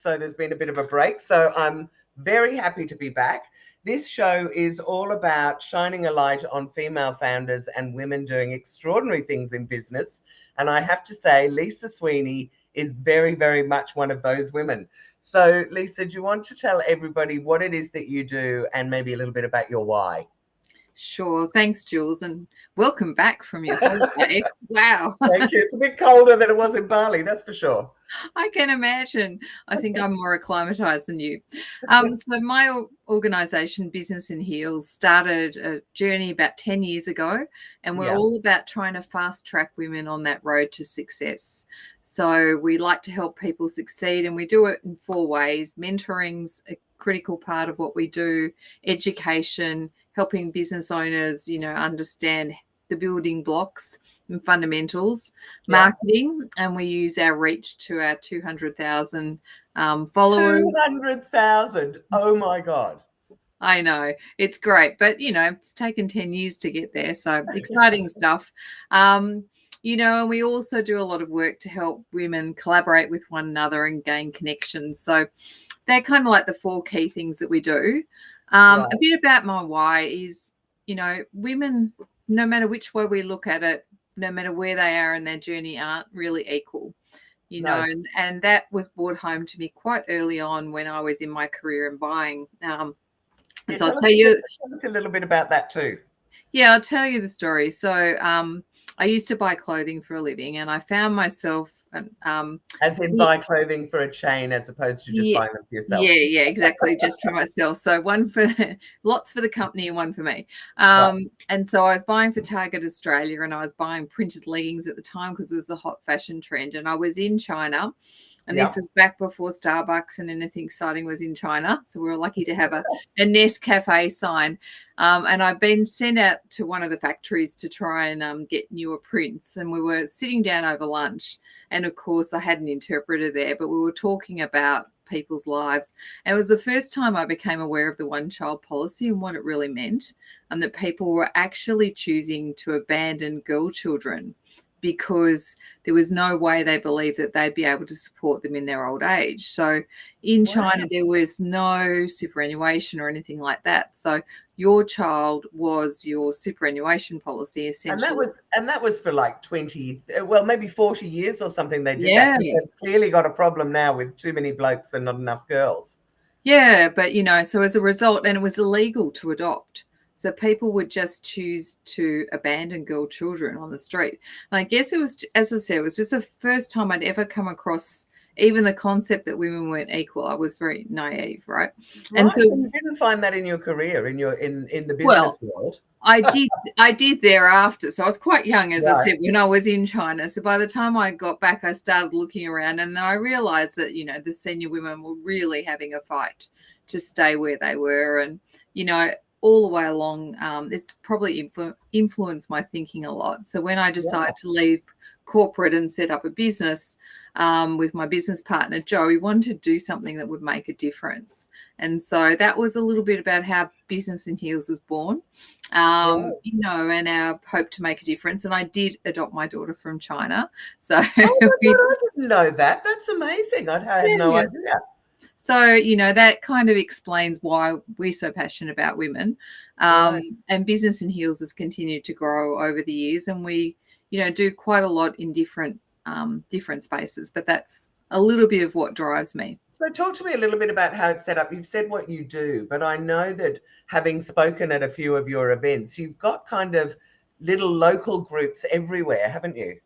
So there's been a bit of a break. So I'm very happy to be back. This show is all about shining a light on female founders and women doing extraordinary things in business. And I have to say, Lisa Sweeney is very, very much one of those women. So, Lisa, do you want to tell everybody what it is that you do and maybe a little bit about your why? Sure. Thanks, Jules, and welcome back from your holiday. Wow. Thank you. It's a bit colder than it was in Bali, that's for sure. I can imagine. I think I'm more acclimatized than you. So my organization, Business in Heels, started a journey about 10 years ago, and we're all about trying to fast track women on that road to success. So we like to help people succeed, and we do it in 4 ways. Mentoring's a critical part of what we do, education, helping business owners, understand the building blocks and fundamentals, marketing, and we use our reach to our 200,000 followers. 200,000. Oh my God. I know, it's great, but it's taken 10 years to get there, so exciting stuff. And we also do a lot of work to help women collaborate with one another and gain connections. So they're kind of like the 4 key things that we do. A bit about my why is, women, no matter which way we look at it, no matter where they are in their journey, aren't really equal, and that was brought home to me quite early on when I was in my career in buying. So I'll tell you a little bit about that too. Yeah, I'll tell you the story. So I used to buy clothing for a living, and I found myself as in buy clothing for a chain as opposed to just buying them for yourself. Yeah, exactly, just for myself. So one for lots for the company and one for me. And so I was buying for Target Australia, and I was buying printed leggings at the time because it was a hot fashion trend. And I was in China. And this was back before Starbucks and anything exciting was in China. So we were lucky to have a Nescafe sign. And I've been sent out to one of the factories to try and get newer prints. And we were sitting down over lunch. And, of course, I had an interpreter there, but we were talking about people's lives. And it was the first time I became aware of the one-child policy and what it really meant, and that people were actually choosing to abandon girl children because there was no way they believed that they'd be able to support them in their old age. So in China, there was no superannuation or anything like that. So your child was your superannuation policy, essentially. And that was for like 20, well, maybe 40 years or something they did that. They've clearly got a problem now with too many blokes and not enough girls. Yeah, but, so as a result, and it was illegal to adopt. So people would just choose to abandon girl children on the street. And I guess it was, as I said, it was just the first time I'd ever come across even the concept that women weren't equal. I was very naive, right? And so you didn't find that in your career, in the business world. I did thereafter. So I was quite young, as I said, when I was in China. So by the time I got back, I started looking around, and then I realized that, the senior women were really having a fight to stay where they were. And, all the way along, it's probably influenced my thinking a lot. So when I decided to leave corporate and set up a business with my business partner, Joe, we wanted to do something that would make a difference. And so that was a little bit about how Business in Heels was born, and our hope to make a difference. And I did adopt my daughter from China. So I didn't know that. That's amazing. I had no idea. So, that kind of explains why we're so passionate about women. And Business in Heels has continued to grow over the years, and we, do quite a lot in different spaces, but that's a little bit of what drives me. So talk to me a little bit about how it's set up. You've said what you do, but I know that having spoken at a few of your events, you've got kind of little local groups everywhere, haven't you?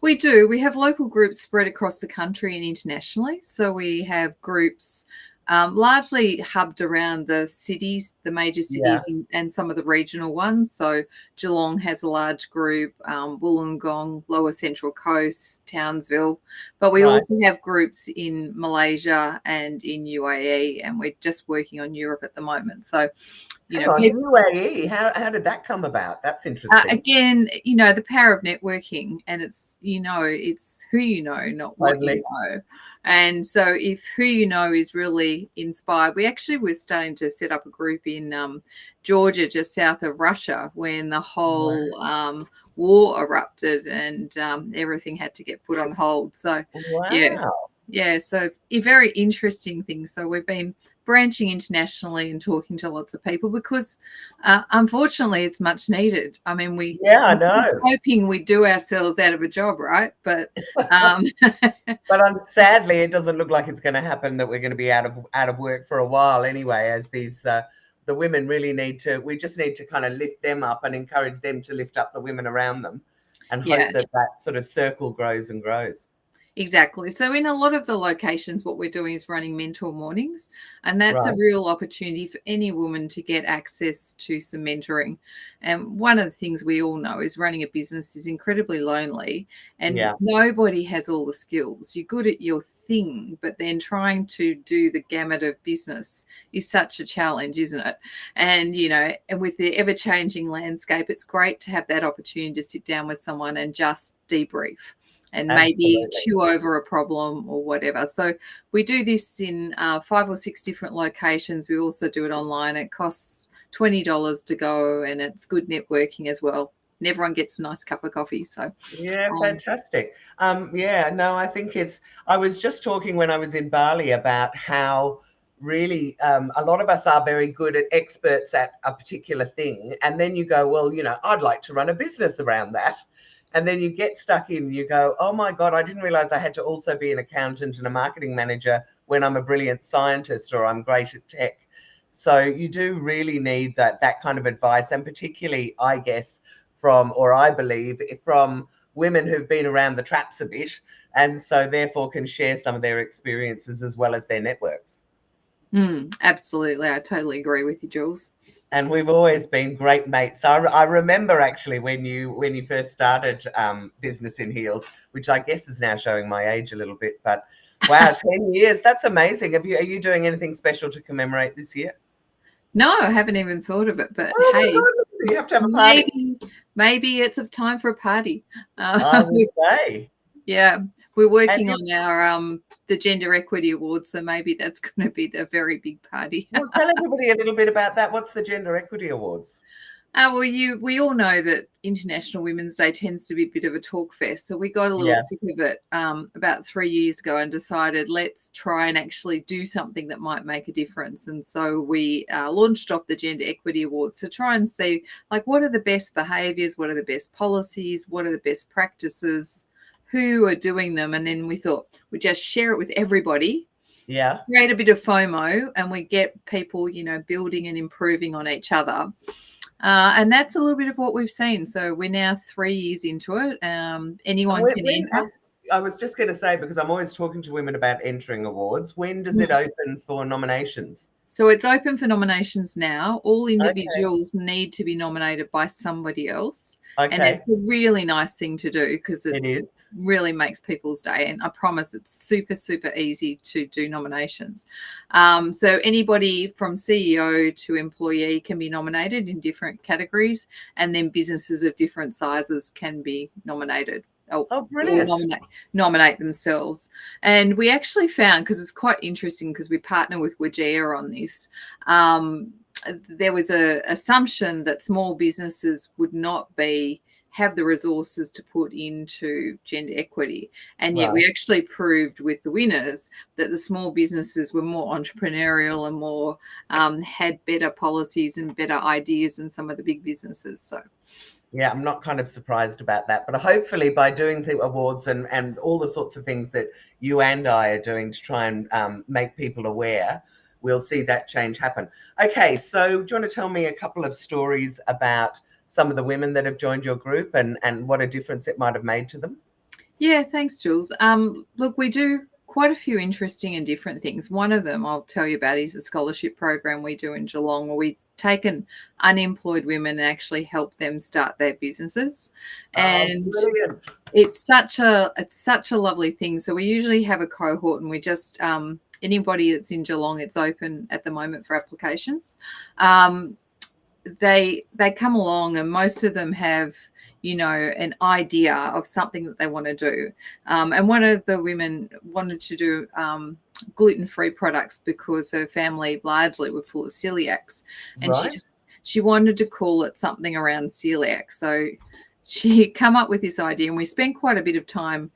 We do. We have local groups spread across the country and internationally. So we have groups largely hubbed around the cities, the major cities, and some of the regional ones. So Geelong has a large group, Wollongong, Lower Central Coast, Townsville. But we also have groups in Malaysia and in UAE, and we're just working on Europe at the moment. So UAE, how did that come about? That's interesting. Again, the power of networking, and it's it's who you know, not what you know. And so if who you know is really inspired, we actually were starting to set up a group in Georgia, just south of Russia, when the whole war erupted and everything had to get put on hold. So Yeah, so a very interesting thing. So we've been branching internationally and talking to lots of people because unfortunately it's much needed. I mean, Yeah, I I'm know. hoping we do ourselves out of a job, right? But But sadly, it doesn't look like it's going to happen, that we're going to be out of work for a while anyway, as these the women really need to. We just need to kind of lift them up and encourage them to lift up the women around them, and yeah, hope that that sort of circle grows and grows. exactly. So in a lot of the locations, what we're doing is running mentor mornings, and that's a Right. real opportunity for any woman to get access to some mentoring. And one of the things we all know is running a business is incredibly lonely, and Yeah. nobody has all the skills. You're good at your thing, but then trying to do the gamut of business is such a challenge, isn't it? And and with the ever-changing landscape, it's great to have that opportunity to sit down with someone and just debrief and maybe Absolutely. chew over a problem or whatever. So we do this in 5 or 6 different locations. We also do it online. It costs $20 to go, and it's good networking as well. And everyone gets a nice cup of coffee. So Yeah, fantastic. Yeah, no, I think it's. I was just talking when I was in Bali about how really a lot of us are very good at experts at a particular thing, and then you go, well, I'd like to run a business around that, and then you get stuck in. You go, oh my God, I didn't realize I had to also be an accountant and a marketing manager when I'm a brilliant scientist or I'm great at tech. So you do really need that kind of advice, and particularly, I guess, or I believe, from women who've been around the traps a bit, and so therefore can share some of their experiences as well as their networks. absolutely. I totally agree with you, Jules. And we've always been great mates. I remember actually when you first started Business in Heels, which I guess is now showing my age a little bit, but wow, 10 years, that's amazing. Are you doing anything special to commemorate this year? No, I haven't even thought of it. But Oh my hey, goodness, you have to have a party. maybe it's a time for a party. I would say. Yeah, we're And working you on our the Gender Equity Awards, so maybe that's going to be the very big party. Well, tell everybody a little bit about that. What's the Gender Equity Awards? Well, we all know that International Women's Day tends to be a bit of a talk fest, so we got a little Yeah. sick of it about 3 years ago and decided let's try and actually do something that might make a difference. And so we launched off the Gender Equity Awards to try and see, like, what are the best behaviours, what are the best policies, what are the best practices, who are doing them, and then we thought we'd just share it with everybody, Yeah. create a bit of FOMO, and we get people, building and improving on each other. And that's a little bit of what we've seen. So we're now 3 years into it. And Anyone can enter. I was just going to say, because I'm always talking to women about entering awards, when does it open for nominations? So it's open for nominations now. All Okay. individuals need to be nominated by somebody else. And Okay. it's a really nice thing to do because it It is. really makes people's day. And I promise it's super, super easy to do nominations. So anybody from CEO to employee can be nominated in different categories, and then businesses of different sizes can be nominated. Oh, Or brilliant. nominate themselves. And we actually found, because it's quite interesting, because we partner with Wajir on this, there was a assumption that small businesses would not have the resources to put into gender equity. And yet Right. we actually proved with the winners that the small businesses were more entrepreneurial and more had better policies and better ideas than some of the big businesses. So Yeah, I'm not kind of surprised about that. But hopefully, by doing the awards and all the sorts of things that you and I are doing to try and make people aware, we'll see that change happen. Okay, so do you want to tell me a couple of stories about some of the women that have joined your group and what a difference it might have made to them? yeah, thanks, Jules. Look, we do quite a few interesting and different things. One of them I'll tell you about is a scholarship program we do in Geelong, where we taken unemployed women and actually help them start their businesses. Oh, And brilliant. it's such a lovely thing. So we usually have a cohort, and we just anybody that's in Geelong, it's open at the moment for applications. They come along, and most of them have an idea of something that they want to do. And one of the women wanted to do gluten-free products because her family largely were full of celiacs, and Right. she wanted to call it something around celiac. So she come up with this idea, and we spent quite a bit of time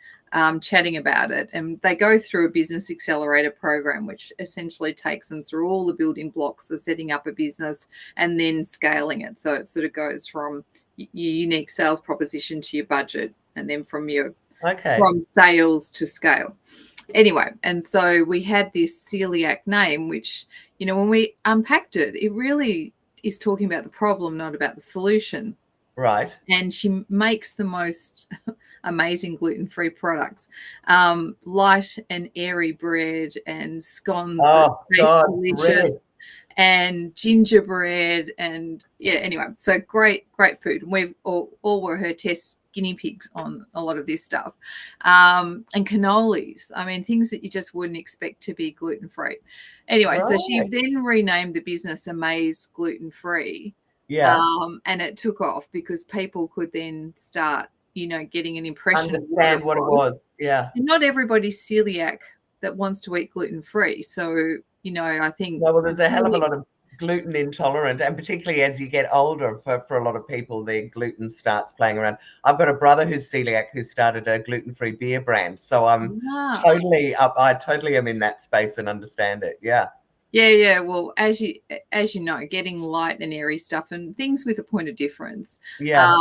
chatting about it. And they go through a business accelerator program, which essentially takes them through all the building blocks of setting up a business and then scaling it. So it sort of goes from your unique sales proposition to your budget, and then from sales to scale. Anyway, and so we had this celiac name, which, when we unpacked it, it really is talking about the problem, not about the solution. Right. And she makes the most amazing gluten-free products. Light and airy bread and scones that taste delicious. Bread. And gingerbread, and anyway, so great food. We've all were her test guinea pigs on a lot of this stuff. And cannolis, I mean, things that you just wouldn't expect to be gluten-free. Anyway, so she then renamed the business Amaze Gluten Free. Yeah. And it took off because people could then start, getting an impression understand what it was. Yeah. And not everybody's celiac that wants to eat gluten-free. So, I think... Well, there's a hell of a lot of gluten intolerant, and particularly as you get older, for a lot of people, their gluten starts playing around. I've got a brother who's celiac who started a gluten-free beer brand. So I'm totally up. I totally am in that space and understand it. Yeah. Yeah. Well, as you know, getting light and airy stuff and things with a point of difference. Yeah.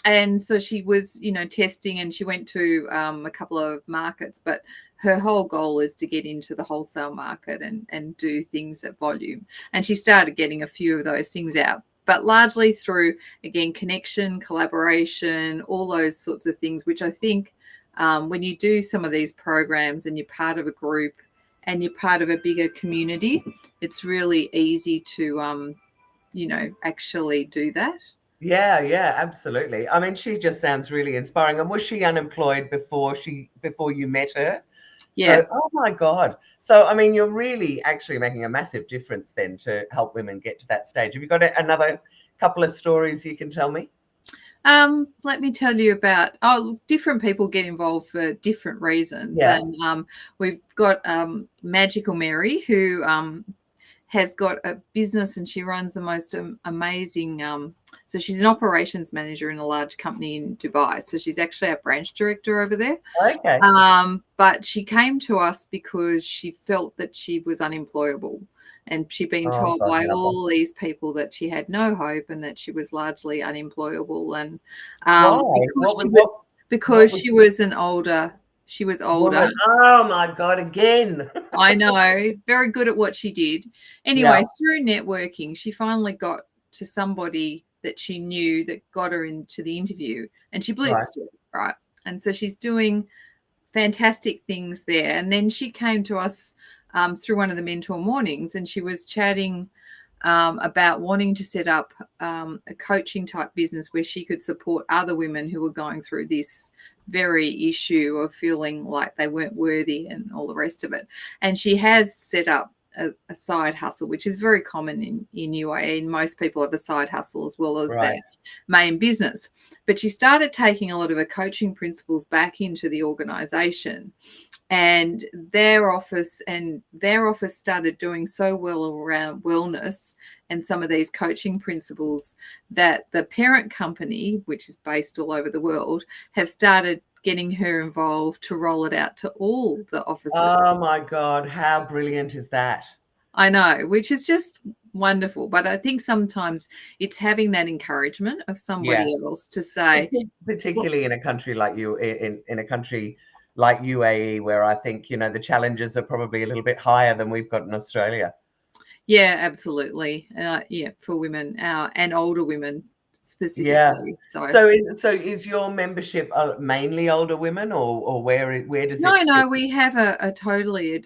And so she was, testing, and she went to a couple of markets, but her whole goal is to get into the wholesale market and do things at volume. And she started getting a few of those things out, but largely through, again, connection, collaboration, all those sorts of things, which I think when you do some of these programs and you're part of a group and you're part of a bigger community, it's really easy to, actually do that. Yeah, absolutely. I mean, she just sounds really inspiring. And was she unemployed before you met her? Yeah. So, oh my God. So, I mean, you're really actually making a massive difference then to help women get to that stage. Have you got another couple of stories you can tell me? Let me tell you about, different people get involved for different reasons. Yeah. And we've got Magical Mary, who has got a business, and she runs the most amazing, so she's an operations manager in a large company in Dubai. So she's actually our branch director over there. Okay. But she came to us because she felt that she was unemployable, and she'd been told by all these people that she had no hope and that she was largely unemployable. And because she was older. Woman. Oh my God, again. I know, very good at what she did. Anyway, through networking, she finally got to somebody that she knew that got her into the interview, and she blitzed it, right? And so she's doing fantastic things there. And then she came to us through one of the mentor mornings, and she was chatting about wanting to set up a coaching type business where she could support other women who were going through this very issue of feeling like they weren't worthy and all the rest of it. And she has set up a side hustle, which is very common in UAE, and most people have a side hustle as well as their main business. But she started taking a lot of her coaching principles back into the organization, and their office started doing so well around wellness and some of these coaching principles that the parent company, which is based all over the world, have started getting her involved to roll it out to all the offices. Oh my God, how brilliant is that? I know, which is just wonderful. But I think sometimes it's having that encouragement of somebody else to say, particularly in a country like in a country like UAE, where I think, the challenges are probably a little bit higher than we've got in Australia. Yeah, absolutely. For women and older women specifically. Yeah. So is your membership mainly older women, or where does it sit? No, we have a totally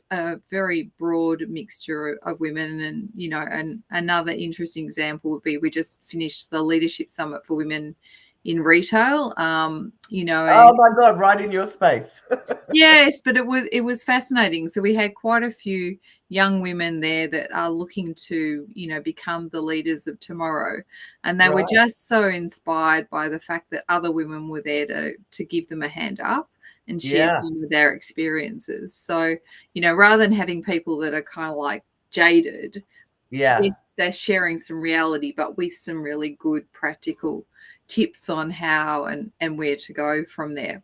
very broad mixture of women. And, and another interesting example would be, we just finished the leadership summit for women in retail. Oh my God, right in your space. Yes, but it was fascinating. So we had quite a few young women there that are looking to, become the leaders of tomorrow. And they were just so inspired by the fact that other women were there to give them a hand up and share some of their experiences. So, rather than having people that are kind of like jaded, they're sharing some reality, but with some really good practical tips on how and where to go from there.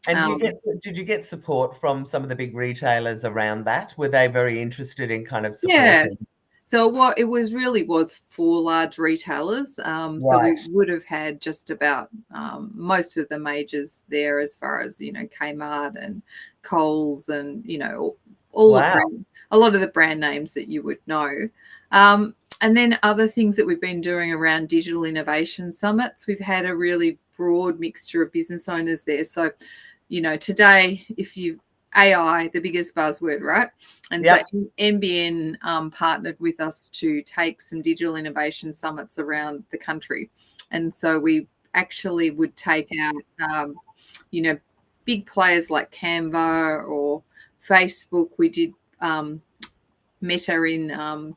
And did you get support from some of the big retailers around that? Were they very interested in kind of Yes. supporting? So what it was for large retailers. So we Right. would have had just about most of the majors there, as far as Kmart and Coles and all the Wow. a lot of the brand names that you would know. And then other things that we've been doing around digital innovation summits. We've had a really broad mixture of business owners there. So, today, if you AI, the biggest buzzword, right? And Yep. so NBN partnered with us to take some digital innovation summits around the country. And so we actually would take out, big players like Canva or Facebook. We did Meta in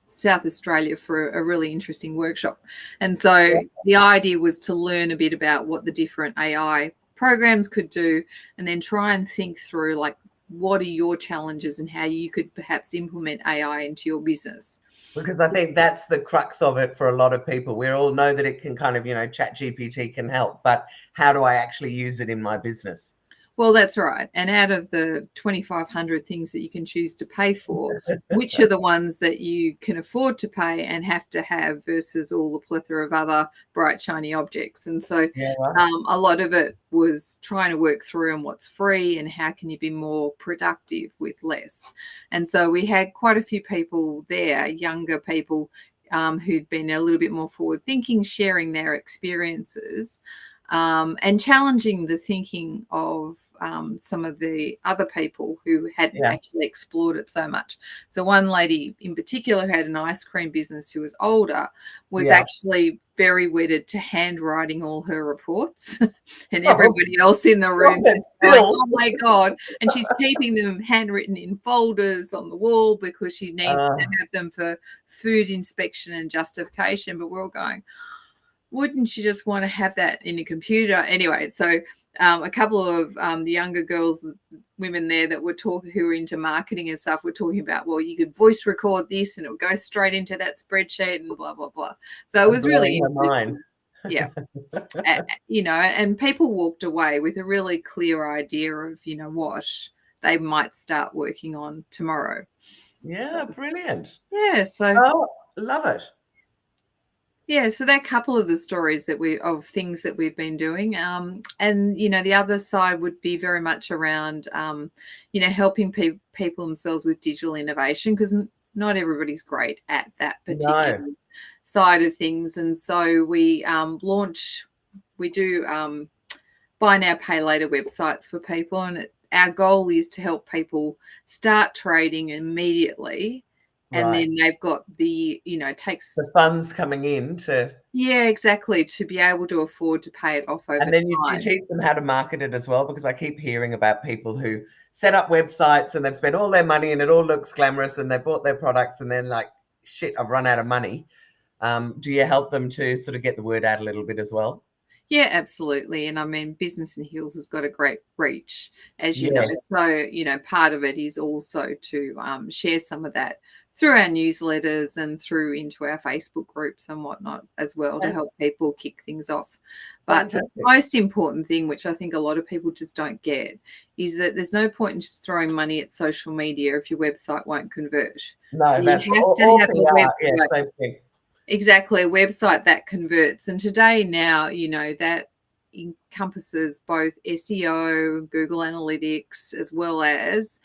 South Australia for a really interesting workshop. And so the idea was to learn a bit about what the different AI programs could do, and then try and think through, like, what are your challenges and how you could perhaps implement AI into your business. Because I think that's the crux of it for a lot of people. We all know that it can kind of, Chat GPT can help, but how do I actually use it in my business? Well, that's right. And out of the 2,500 things that you can choose to pay for, which are the ones that you can afford to pay and have to have versus all the plethora of other bright, shiny objects? And so a lot of it was trying to work through on what's free and how can you be more productive with less. And so we had quite a few people there, younger people who'd been a little bit more forward thinking, sharing their experiences. And challenging the thinking of some of the other people who hadn't actually explored it so much. So one lady in particular who had an ice cream business, who was older, was actually very wedded to handwriting all her reports, and everybody else in the room is like, oh my God. And she's keeping them handwritten in folders on the wall because she needs to have them for food inspection and justification. But we're all going, wouldn't you just want to have that in a computer? Anyway, so a couple of the younger girls, women there that were who were into marketing and stuff, were talking about, well, you could voice record this and it'll go straight into that spreadsheet and blah, blah, blah. So it was really interesting. Yeah. And people walked away with a really clear idea of, what they might start working on tomorrow. Yeah, so, brilliant. Yeah, so love it. Yeah, so they're a couple of the stories of things that we've been doing. And, the other side would be very much around, helping people themselves with digital innovation, because not everybody's great at that particular side of things. And so we do buy now, pay later websites for people. And our goal is to help people start trading immediately. And then they've got takes the funds coming in to... Yeah, exactly, to be able to afford to pay it off over time. And then you teach them how to market it as well, because I keep hearing about people who set up websites and they've spent all their money and it all looks glamorous and they bought their products and then like, shit, I've run out of money. Do you help them to sort of get the word out a little bit as well? Yeah, absolutely. And I mean, Business and Heels has got a great reach, as you know. So, part of it is also to share some of that through our newsletters and through into our Facebook groups and whatnot as well, to help people kick things off. But the most important thing, which I think a lot of people just don't get, is that there's no point in just throwing money at social media if your website won't convert. No, so that's you have to have a website. same thing. Exactly, a website that converts. And today now, that encompasses both SEO, Google Analytics, as well as,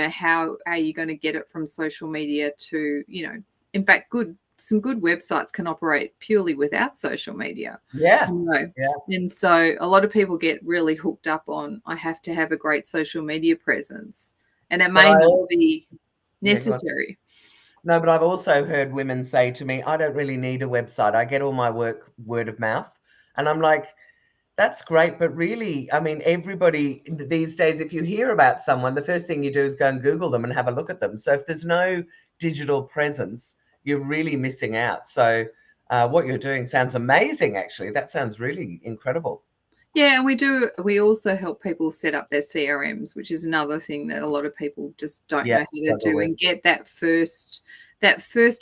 how are you going to get it from social media to, in fact, some good websites can operate purely without social media. Yeah. And so a lot of people get really hooked up on, I have to have a great social media presence, and it may not be necessary. No, but I've also heard women say to me, I don't really need a website. I get all my work word of mouth. And I'm like, that's great. But really, I mean, everybody these days, if you hear about someone, the first thing you do is go and Google them and have a look at them. So if there's no digital presence, you're really missing out. So what you're doing sounds amazing, actually. That sounds really incredible. Yeah, and we also help people set up their CRMs, which is another thing that a lot of people just don't know how to do, and get that first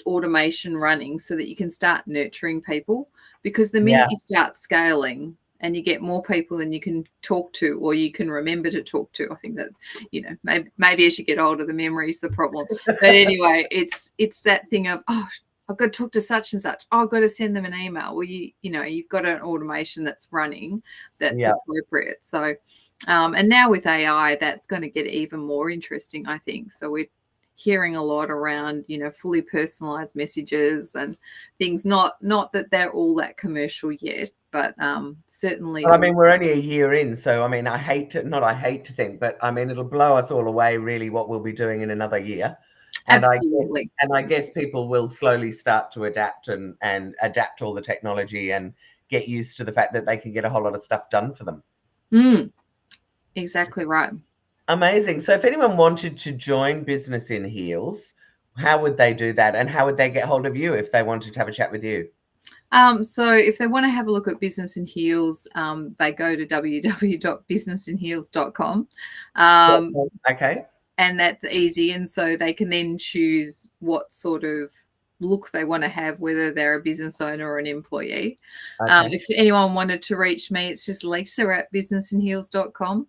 automation running so that you can start nurturing people. Because the minute you start scaling and you get more people than you can talk to, or you can remember to talk to. I think that, you know, maybe as you get older, the memory's the problem. But anyway, it's that thing of, oh, I've got to talk to such and such. Oh, I've got to send them an email. Well, you know, you've got an automation that's running that's appropriate. So, and now with AI, that's going to get even more interesting, I think. So we're hearing a lot around, you know, fully personalized messages and things. Not that they're all that commercial yet, but certainly. Well, I mean, we're only a year in, so I mean, I hate to think, but I mean, it'll blow us all away, really, what we'll be doing in another year. And Absolutely. I guess people will slowly start to adapt and adapt all the technology and get used to the fact that they can get a whole lot of stuff done for them. Exactly right. Amazing. So if anyone wanted to join Business in Heels, how would they do that? And how would they get hold of you if they wanted to have a chat with you? So if they want to have a look at Business in Heels, they go to www.businessinheels.com. Okay. And that's easy. And so they can then choose what sort of look they want to have, whether they're a business owner or an employee. Okay. If anyone wanted to reach me, it's just lisa@businessinheels.com.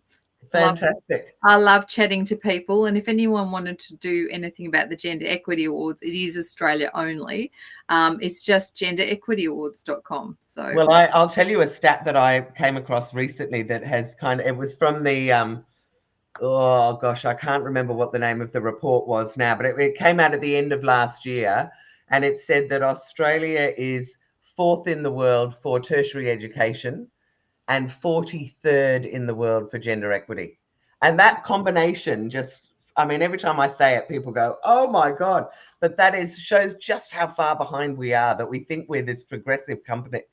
Fantastic. I love chatting to people. And if anyone wanted to do anything about the Gender Equity Awards, it is Australia only. It's just genderequityawards.com. So, well, I'll tell you a stat that I came across recently that has it was from the, oh gosh, I can't remember what the name of the report was now, but it came out at the end of last year, and it said that Australia is 4th in the world for tertiary education and 43rd in the world for gender equity. And that combination just, I mean, every time I say it, people go, oh my God. But that shows just how far behind we are, that we think we're this progressive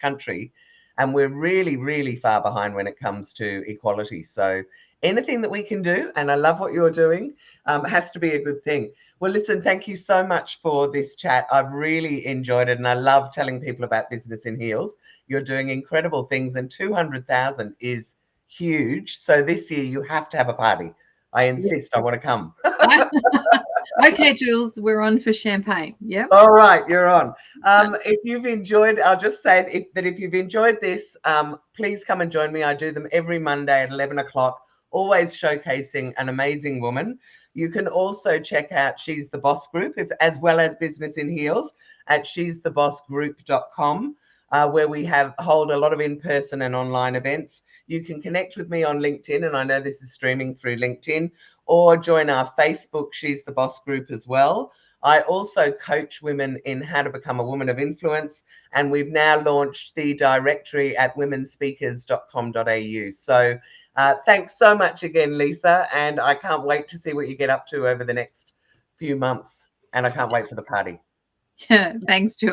country, and we're really, really far behind when it comes to equality. So anything that we can do, and I love what you're doing, has to be a good thing. Well, listen, thank you so much for this chat. I've really enjoyed it, and I love telling people about Business in Heels. You're doing incredible things, and 200,000 is huge. So this year you have to have a party. I insist. I want to come. Okay, Jules, we're on for champagne. Yeah. All right, you're on. If you've enjoyed, I'll just say that if you've enjoyed this, please come and join me. I do them every Monday at 11 o'clock, always showcasing an amazing woman. You can also check out She's the Boss Group, as well as Business in Heels, at she'sthebossgroup.com, where we hold a lot of in-person and online events. You can connect with me on LinkedIn, and I know this is streaming through LinkedIn, or join our Facebook She's the Boss Group as well. I also coach women in how to become a woman of influence, and we've now launched the directory at womenspeakers.com.au. So thanks so much again, Lisa, and I can't wait to see what you get up to over the next few months, and I can't wait for the party. Yeah, thanks, Jules.